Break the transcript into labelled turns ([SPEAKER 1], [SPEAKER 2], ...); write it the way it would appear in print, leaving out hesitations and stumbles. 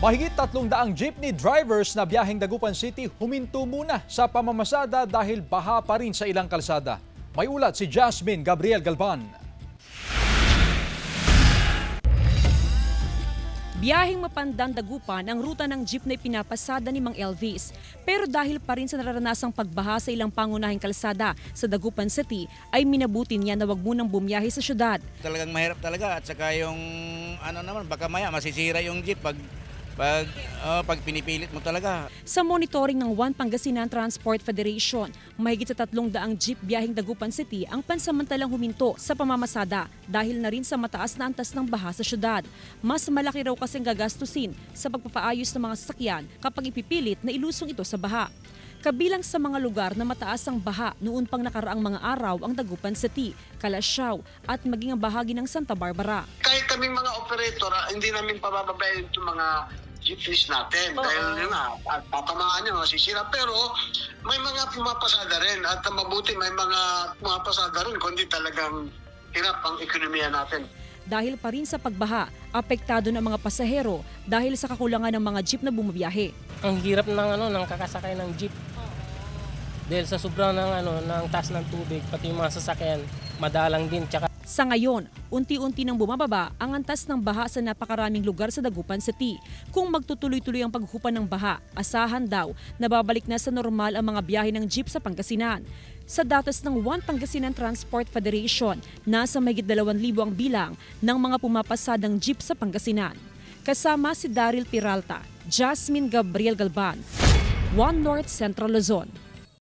[SPEAKER 1] Mahigit 300 jeepney drivers na biyaheng Dagupan City huminto muna sa pamamasada dahil baha pa rin sa ilang kalsada. May ulat si Jasmine Gabriel Galban.
[SPEAKER 2] Biyaheng Mapandang Dagupan ang ruta ng jeepney pinapasada ni Mang Elvis. Pero dahil pa rin sa naranasang pagbaha sa ilang pangunahing kalsada sa Dagupan City, ay minabuti niya na wag munang bumiyahe sa syudad.
[SPEAKER 3] Talagang mahirap talaga at saka yung baka maya masisira yung jeep pag pinipilit mo talaga.
[SPEAKER 2] Sa monitoring ng One Pangasinan Transport Federation, mahigit sa 300 jeep biyaheng Dagupan City ang pansamantalang huminto sa pamamasada dahil na rin sa mataas na antas ng baha sa syudad. Mas malaki raw kasing gagastusin sa pagpapaayos ng mga sasakyan kapag ipipilit na ilusong ito sa baha. Kabilang sa mga lugar na mataas ang baha noon pang nakaraang mga araw ang Dagupan City, Calasiao at maging ang bahagi ng Santa Barbara.
[SPEAKER 4] Kahit kaming mga operator, hindi namin pabababayan itong mga jeepneys natin. Dahil yun nga, tatamaan nyo, masisira. Pero may mga pumapasada rin at mabuti may mga pumapasada rin kundi talagang hirap ang ekonomiya natin.
[SPEAKER 2] Dahil pa rin sa pagbaha, apektado ng mga pasahero dahil sa kakulangan ng mga jeep na bumabiyahe.
[SPEAKER 5] Ang hirap ng kakasakay ng jeep. Dahil sa sobrang ng taas ng tubig, pati yung mga sasakyan, madalang din.
[SPEAKER 2] Sa ngayon, unti-unti nang bumababa ang antas ng baha sa napakaraming lugar sa Dagupan City. Kung magtutuloy-tuloy ang paghupa ng baha, asahan daw na babalik na sa normal ang mga biyahe ng jeep sa Pangasinan. Sa datos ng One Pangasinan Transport Federation, nasa mahigit 2,000 ang bilang ng mga pumapasadang jeep sa Pangasinan. Kasama si Daryl Peralta, Jasmine Gabriel Galban, One North Central Luzon.